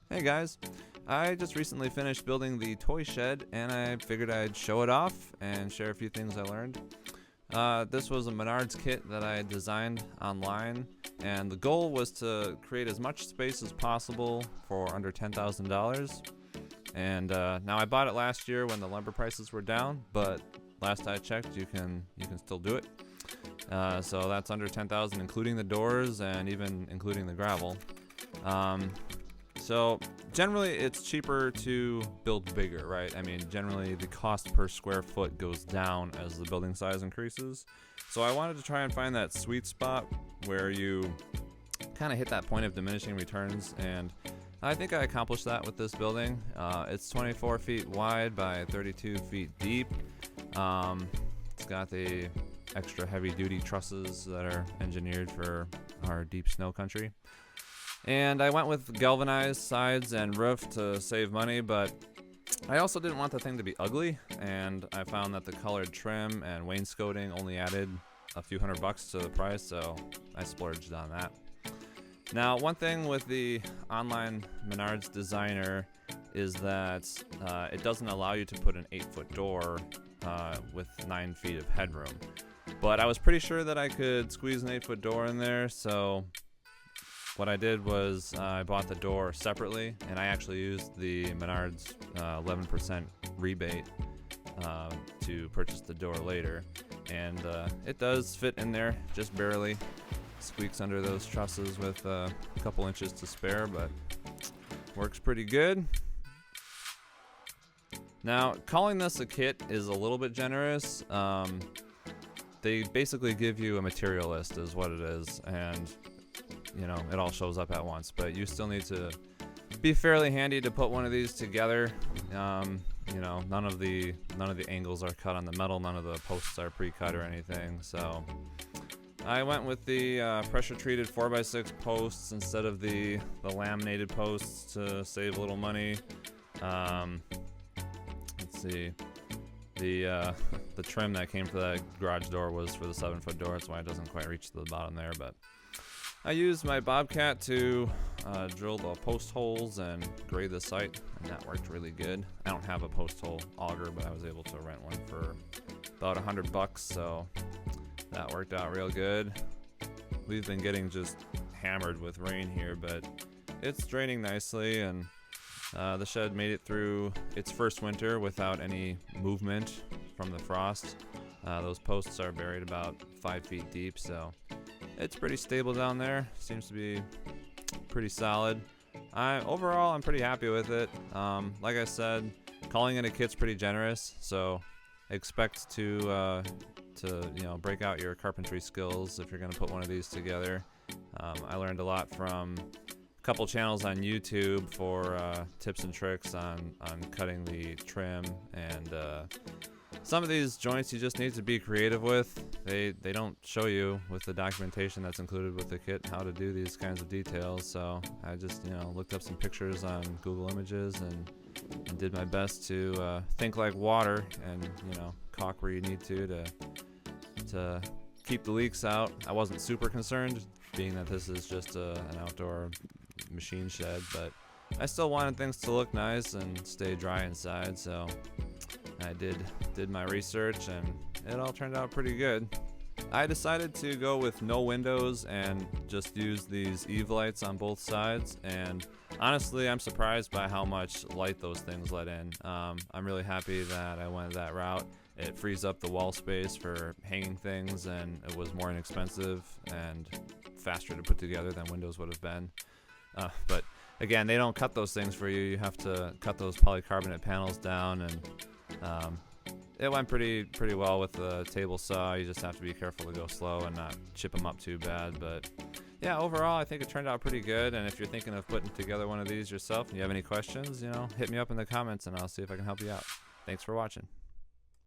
Hey guys, I just recently finished building the toy shed and I figured I'd show it off and share a few things I learned. This was a Menards kit that I designed online, and the goal was to create as much space as possible for under $10,000. And now I bought it last year when the lumber prices were down, but last I checked, you can still do it. So that's under 10,000, including the doors and even including the gravel. So generally it's cheaper to build bigger, right? I mean, generally the cost per square foot goes down as the building size increases. So I wanted to try and find that sweet spot where you kind of hit that point of diminishing returns, and I think I accomplished that with this building. It's 24 feet wide by 32 feet deep. It's got the extra heavy duty trusses that are engineered for our deep snow country. And I went with galvanized sides and roof to save money, but I also didn't want the thing to be ugly, and I found that the colored trim and wainscoting only added a few $100 to the price, so I splurged on that. Now, one thing with the online Menards designer is that it doesn't allow you to put an 8-foot door with 9 feet of headroom. But I was pretty sure that I could squeeze an 8-foot door in there, so what I did was I bought the door separately, and I actually used the Menards 11% rebate to purchase the door later. And it does fit in there, just barely. Squeaks under those trusses with a couple inches to spare, but works pretty good. Now, calling this a kit is a little bit generous. They basically give you a material list is what it is, and it all shows up at once, but you still need to be fairly handy to put one of these together. None of the angles are cut on the metal, none of the posts are pre-cut or anything, so I went with the pressure treated 4x6 posts instead of the laminated posts to save a little money. Let's see, the trim that came for that garage door was for the 7-foot door, that's why it doesn't quite reach to the bottom there, but I used my Bobcat to drill the post holes and grade the site, and that worked really good. I don't have a post hole auger, but I was able to rent one for about $100, so that worked out real good. We've been getting just hammered with rain here, but it's draining nicely, and the shed made it through its first winter without any movement from the frost. Those posts are buried about 5 feet deep, so it's pretty stable down there. Seems to be pretty solid. Overall, I'm pretty happy with it. Like I said, calling it a kit's pretty generous, so expect to break out your carpentry skills if you're going to put one of these together. I learned a lot from a couple channels on YouTube for tips and tricks on cutting the trim, and some of these joints you just need to be creative with. They don't show you with the documentation that's included with the kit how to do these kinds of details, so I just looked up some pictures on Google Images and did my best to think like water and caulk where you need to keep the leaks out. I wasn't super concerned, being that this is just an outdoor machine shed, but I still wanted things to look nice and stay dry inside, so I did my research, and it all turned out pretty good. I decided to go with no windows and just use these eave lights on both sides, and honestly I'm surprised by how much light those things let in. I'm really happy that I went that route. It frees up the wall space for hanging things, and it was more inexpensive and faster to put together than windows would have been. But again, they don't cut those things for you. You have to cut those polycarbonate panels down, and it went pretty well with the table saw. You just have to be careful to go slow and not chip them up too bad. But yeah, overall, I think it turned out pretty good. And if you're thinking of putting together one of these yourself and you have any questions, hit me up in the comments and I'll see if I can help you out. Thanks for watching.